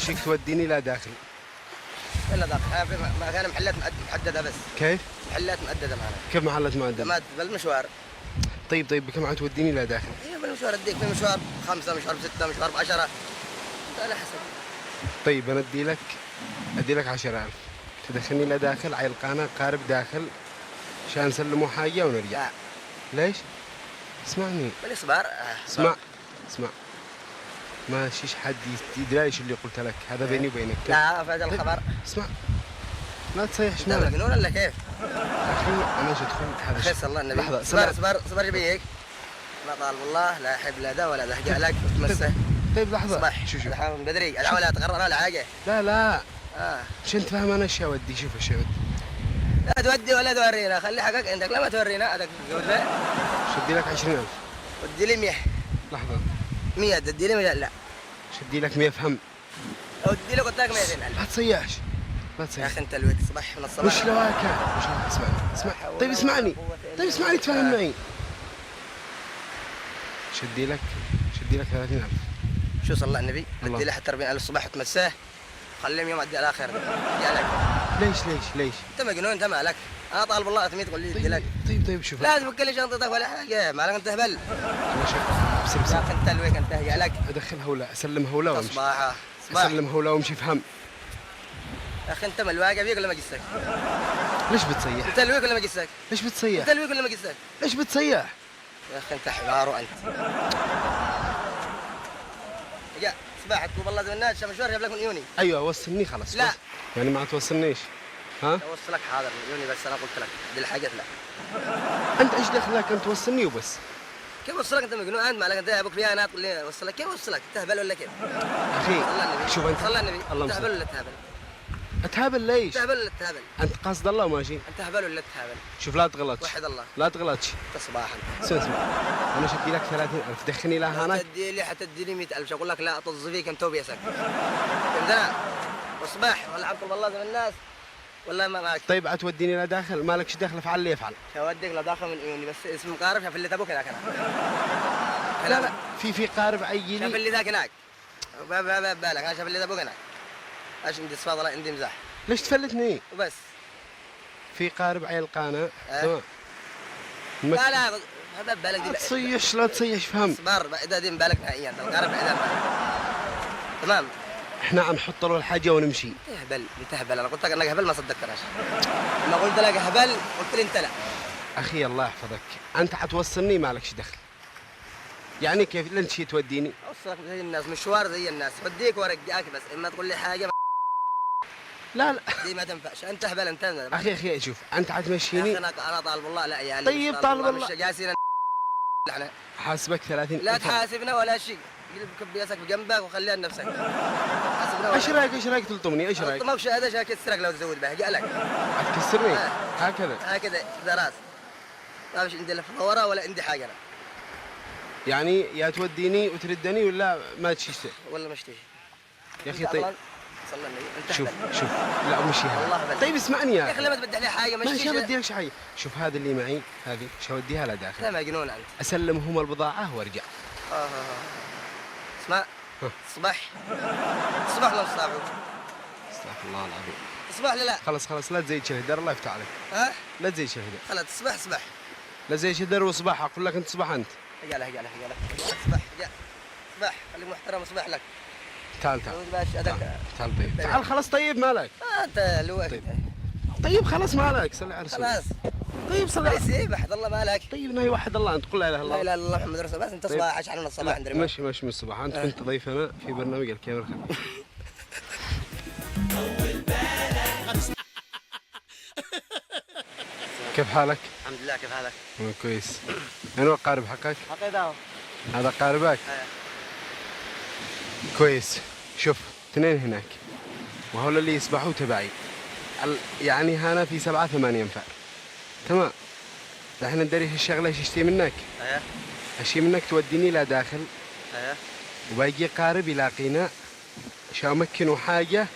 شيك توديني لا داخل. الا داخل ما كان محلات محدده بس. كيف؟ محلات مؤدده معنا. كيف محلات مؤدده؟ ما بالمشوار. طيب بكم عاد توديني لا داخل؟ ايوه بالمشوار اديك في مشوار 5 مشوار 6 مشوار 10 على حسب. طيب انا ادي لك 10,000 تدخلني لا داخل على القناه قارب داخل عشان نسلموا حاجه ونرجع. لا. ليش؟ اسمعني. بالاصبار. اسمع ما شيش حد يدري ايش اللي قلت لك، هذا بيني وبينك. لا فهذا الخبر. اسمع لا تصيح انت مجنون ولا كيف؟ اخي انا ايش ادخل هذا خيس الله النبي. لحظه صبر جبيك. لا طالب الله لا حب لا ده ولا ده حق لك تمسه. طيب لحظه صباح شوف من بدري العوله لا تقرر ولا حاجه. لا مش انت فاهم انا ايش اودي. شوف ايش اودي. لا تودي ولا تورينا خلي حقك عندك لا ما تورينا هذاك قول له. شدي لك 20,000. ودي لي 100. لحظه 100 تدي لي 100 لا. شدي لك 100 فهم. ودي لك قلت لك 200,000. لا تصيحش يا اخي انت الوقت صباح من الصباح. مش لواك اسمعني. طيب اسمعني تفهم معي. شدي لك 30,000. شو صلى على النبي؟ بدي له حتى 40,000 الصباح وتمساه خليهم يوم ادي الاخر لك. ليش؟ انت مجنون انت مالك؟ انا طالب الله 300 تقول لي ادي لك. طيب شوف لا تفك لي شنطتك ولا حاجه مالك انت هبل. بس يا اخي انت الويك انت هي لك. ادخلها ولا اسلمها ولا وامشي؟ صباح اسلمها ولا وامشي فهم. يا اخي انت ملواقه بيك ولا ما قصك؟ ليش بتصيح؟ انت الويك ولا ما قصك؟ ليش بتصيح؟ انت الويك ولا ما قصك؟ ليش بتصيح؟ يا اخي انت حوار وانت. يا صباح تقول والله زي الناس مشوار جاب لك من عيوني. ايوه وصلني خلاص. لا يعني ما توصلنيش ها؟ اوصلك حاضر من عيوني بس انا قلت لك دي الحاجات لا. انت ايش دخلك انت توصلني وبس؟ كيف اوصلك انت مجنون انت مالك انت ابوك فيها انا تقول لي اوصلك كيف اوصلك؟ انت هبل ولا كيف؟ اخي شوف انت صلى على النبي اللهم انت هبل ولا تهبل؟ اتهابل ليش؟ انت هبل ولا تهبل؟ انت قاصد الله وماشي؟ انت هبل ولا تهبل؟ شوف لا تغلطش. وحد الله لا تغلطش. انت صباحا. اسمع انا شدي لك 30,000 دخلني لها هناك. تدي لي حتدي لي 100,000 اقول لك لا اطز فيك انت وبيسك. فهمتنا؟ وصباح ولا عبد الله زي الناس والله ما معك. طيب عتوديني لا داخل مالكش دخل فعل اللي يفعل. اوديك لا داخل من عيوني بس اسم قارب شاف اللي ابوك هناك انا. لا في قارب عيني. شاف اللي ذاك هناك. بالك انا شاف اللي ابوك هناك. ايش عندي صفاضه عندي مزاح. ليش تفلتني؟ وبس. في قارب عين القناة. تمام. لا هذا بالك دي. لا تصيش فهم. اصبر اذا دي بالك نهائيا القارب بعيدا. تمام. احنا نحط له الحاجة ونمشي. انت هبل انا قلت لك انك هبل ما صدقتناش. لما قلت لك هبل قلت لي انت لا. اخي الله يحفظك انت حتوصلني مالكش دخل. يعني كيف انت شي توديني؟ اوصلك زي الناس مشوار زي الناس بديك وارجعك بس اما تقول لي حاجه لا دي ما تنفعش انت هبل انت. اخي شوف انت حتمشيني. انا طالب الله لا يعني. طيب طالب الله مش جالسين احنا. حاسبك 30. لا تحاسبنا ولا شيء. جيب بياسك بجنبك وخليها لنفسك. حاسبنا. ايش رايك تلطمني؟ ايش رايك؟ ما بشهاده عشان كسرك لو تزود بها جالك. هتكسرني؟ هكذا دراس. ما فيش عندي لا فوره ولا عندي حاجه انا. يعني يا توديني وتردني ولا ما تشيش؟ ولا مش تجي. يا اخي طيب صلى النبي انت شوف لا مشيها والله. طيب اسمعني يا اخي لما تبدح لي حاجه ماشي ما بدي لك حاجه. شوف هذا اللي معي هذه شو اوديها لا داخل. لا مجنون انت. اسلمهم البضاعه وارجع. اسمع صباح لو صابوا. استغفر الله العظيم. صباح لا خلاص لا تزيد شهدر الله يفتح عليك. ها لا تزيد شهدر. خلاص صباح لا زي شهدر وصباح اقول لك انت صباح انت. صباح خليك محترم صباح لك. تعال طيب تعال خلاص طيب مالك. انت لو طيب خلاص مالك صلي على رسول. خلاص طيب صلي على سيب وحد الله مالك. طيب نهي وحد الله انت قل لا اله الا الله. لا اله الا الله محمد رسول الله بس انت صباح عشان من الصباح عندنا. ماشي من الصباح انت كنت ضيفنا في برنامج الكاميرا. كيف حالك؟ الحمد لله كيف حالك؟ كويس. من هو القارب حقك؟ حقي هذا قاربك؟ كويس. شوف اثنين هناك وهول اللي يسبحوا تبعي يعني هنا في 7-8 انفار. تمام. دحين ندري هالشغله ايش اشتي منك؟ اشتي منك توديني لا داخل. وباقي قارب يلاقينا شو امكنه حاجه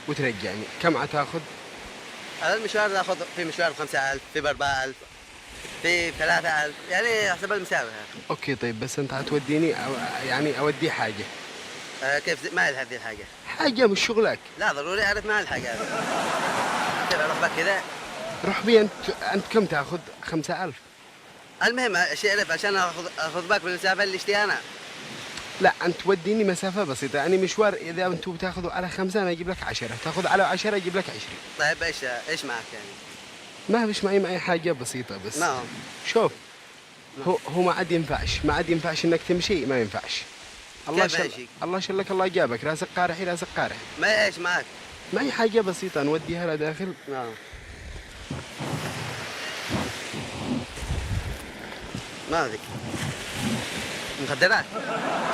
وترجعني. كم عتاخذ؟ هذا المشوار ناخذ في مشوار 5,000 في 4,000 في 3,000 يعني حسب المسافه. اوكي طيب بس انت هتوديني يعني اودي حاجه كيف ما الحق ذي الحاجه؟ حاجة مش شغلك. لا ضروري اعرف ما الحق هذا. كيف اروح بك كذا؟ روح بي أنت كم تاخذ؟ 5000. المهم اشي اعرف عشان اخذ بالك بالمسافه اللي اشتي انا. لا أنت وديني مسافة بسيطة، يعني مشوار إذا أنتوا بتاخذوا على 5 أنا أجيب لك 10، تاخذ على 10 أجيب لك 20. طيب ايش معك يعني؟ ما فيش معي حاجة بسيطة بس. ما هو شوف هو ما عاد ينفعش إنك تمشي، ما ينفعش. الله شلك الله جابك راسك قارحي راسك قارحي. ما ايش معك؟ معي حاجة بسيطة نوديها لداخل. نعم. ما ذيك مخدرات.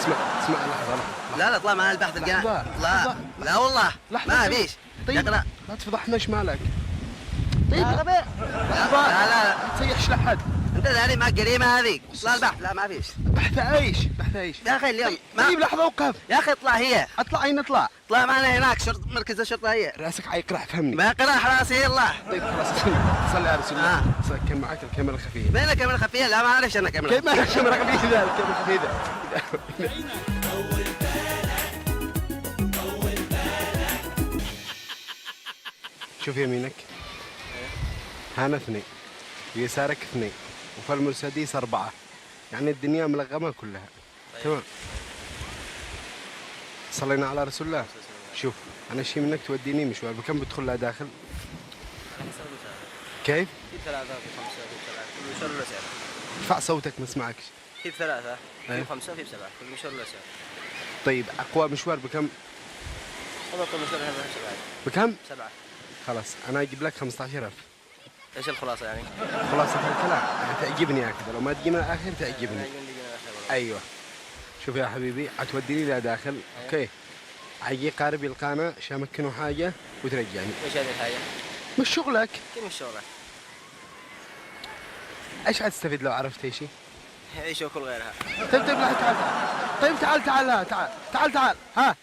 اسمع لحظة. لا اطلع معنا البحث الجنائي. لحظة. لا والله ما فيش. طيب لا تفضحناش مالك. طيب يا غبي. لا تسيحش لحد. انت داري معك جريمه هذيك. اطلع البحث. لا ما فيش. بحث ايش؟ يا اخي اليوم طيب لحظة وقف. يا اخي اطلع هي. اطلع اين اطلع؟ اطلع معنا هناك مركز الشرطه هي. راسك عيقرح فهمني. ما قراح راسي الله. طيب خلاص صلي على رسول الله. كان معك الكاميرا الخفية. وين الكاميرا الخفية؟ لا ما اعرفش انا كاميرا. كيف ما اعرفش الكاميرا الخفية ذا الكاميرا الخفية ذا. شوف يمينك هنا 2 ويسارك 2 وفي المرسيدس 4، يعني الدنيا ملغمة كلها. تمام. صلينا على رسول الله. شوف أنا شي منك توديني مشوار، بكم بدخل لها داخل؟ كيف؟ في 3 في 5 في 7 كل مشوار له سعر. ارفع صوتك ما اسمعكش. في 3 في 5 في 7 كل مشوار له سعر. طيب أقوى مشوار بكم؟ والله كل مشوار هنا 7. بكم؟ 7. خلاص أنا أجيب لك 15000. ايش الخلاصة يعني؟ خلاصة الكلام يعني تعجبني هكذا، لو ما تجينا الآخر تعجبني. أيوه. شوف يا حبيبي حتوديني لا داخل. أوكي. عيي قارب يلقانا شامكنوا حاجة وترجعني. ايش هذه الحاجة؟ مش شغلك. كيف مش شغلك؟ ايش حتستفيد لو عرفت ايشي؟ عيش وكل غيرها. طيب تعال. طيب تعال ها.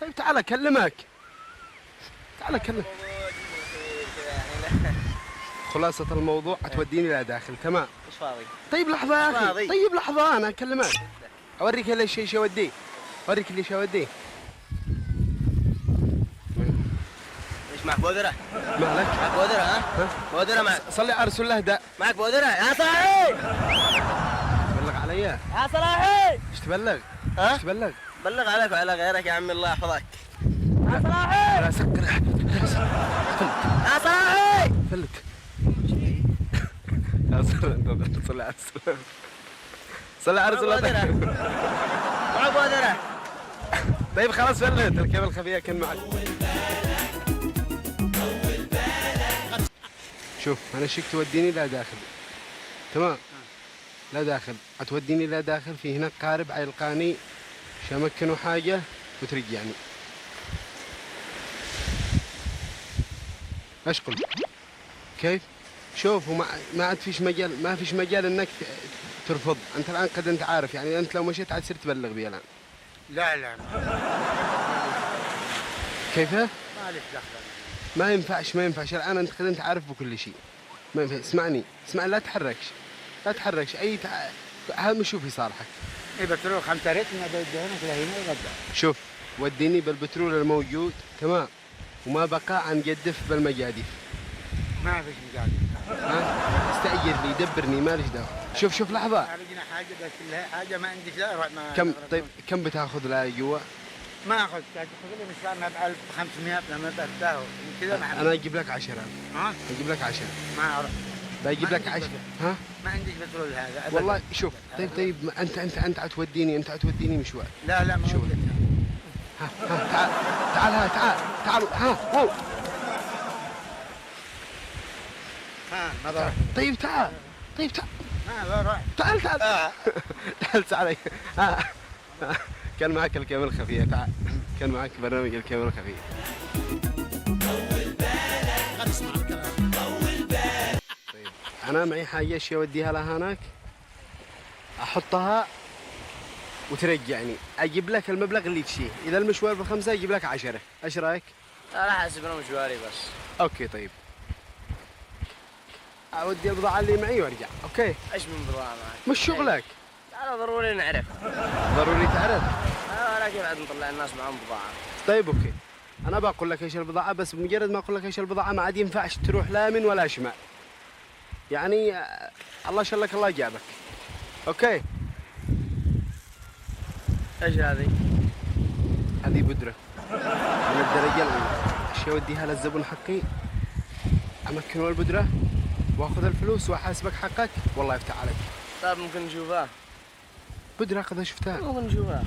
طيب تعال اكلمك. تعال اكلمك. خلاصة الموضوع حتوديني لا داخل. تمام. مش فاضي. طيب لحظة يا اخي. فاضي. طيب لحظة انا اكلمك. اوريك ايش اوديه. اوريك اللي اوديه. ايش معك بودرة؟ مالك؟ معك بودرة ها؟ بودرة معك. صلي على رسول الله ده. معك بودرة يا صلاحي. تبلغ علي. يا صلاحي. ايش تبلغ؟ ها؟ ايش تبلغ؟ بلغ عليك وعلى غيرك يا عمي الله يحفظك. يا صلاحي. لا سكر. يا صلاحي. فلك. صلي على رسول الله. صلي على رسول الله. معك بودرة. طيب خلاص فلت الكاميرا الخفية كان معك. شوف انا شك توديني لا داخل. تمام. لا داخل هتوديني لا داخل، في هناك قارب عيلقاني شمكنوا حاجة وترجعني. اشقل. كيف؟ شوف ما عاد فيش مجال، ما فيش مجال انك ترفض. انت الان قد انت عارف يعني انت لو مشيت عاد صرت تبلغ بي الان. لا كيف؟ مالك دخل. ما ينفعش الان انت قد انت عارف بكل شيء. ما ينفع. اسمعني لا تحركش اهم شوف في صالحك. ايه بترول 5 ريتنا بدهنا كده هنا يغدى. شوف وديني بالبترول الموجود. تمام. وما بقى عن جدف بالمجاديف. ما فيش مجال. ها استأجر لي دبرني ماليش دعوه. شوف لحظه. عرجنا حاجه بس لها حاجه ما عنديش لا ما كم طيب كم بتاخذ لها جوا؟ ما اخذ تاخذ لي مش فاهم ب 1500 لما بفتاه كذا ما انا اجيب لك 10. ها اجيب لك 10. ما اعرف. بجيب لك 10. ها ما عنديش بترول هذا أبداً. والله شوف. طيب انت هتوديني مشوار. لا ما شوف. ها تعال هو. ما بروح. طيب تعال. ما بروح. تعال كان معك الكاميرا الخفية. تعال. كان معك برنامج الكاميرا الخفية. طيب أنا معي حاجة شي أوديها لها هناك أحطها وترجعني. أجيب لك المبلغ اللي تشيه. إذا المشوار ب5 أجيب لك 10. إيش رأيك؟ انا حاسب انه مشواري بس. أوكي طيب. أودي البضاعة اللي معي وأرجع. أوكي. ايش من بضاعة معك؟ مش شغلك. انا ضروري نعرف. ضروري تعرف. انا كيف بعد نطلع الناس معهم بضاعة؟ طيب اوكي، انا بقول لك ايش البضاعه، بس بمجرد ما اقول لك ايش البضاعه ما عاد ينفعش تروح لا يمين ولا شمال. يعني الله شلك الله جابك. اوكي. ايش هذه؟ هذه بودره من الدرجه الاولى، ايش اوديها للزبون حقي، امكنه البودره واخذ الفلوس واحاسبك حقك، والله يفتح عليك. طيب ممكن نشوفها؟ بودره قد شفتها. ممكن نشوفها.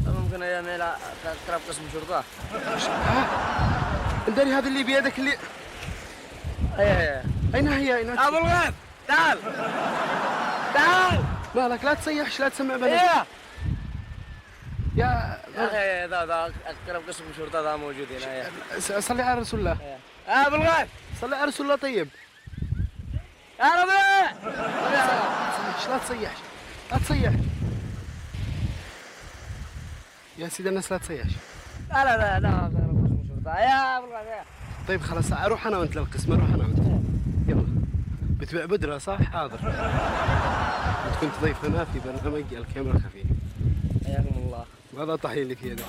طيب ممكن ايام ترى قسم شرطة؟ ها؟ اندري هذه اللي بيدك اللي ايه اين هي؟ اين ابو الغيث تعال تعال. مالك؟ لا تصيحش، لا تسمع بلد. ايه يا يا اخي ذا اقرب قسم شرطة ذا موجود هنا. ايه صلي على رسول الله. ابو الغيث صلي على رسول الله. طيب يا ربيع لا تصيحش، لا تصيح يا سيدي الناس، لا تصيحش. لا لا لا لا اقرب قسم شرطة يا ابو الغيث. طيب خلاص اروح انا وانت للقسم، اروح انا وانت. يلا. بتبيع بودرة صح؟ حاضر. انت كنت ضيف هنا في برنامج الكاميرا الخفية. حياكم الله. وهذا طحين لك يدك.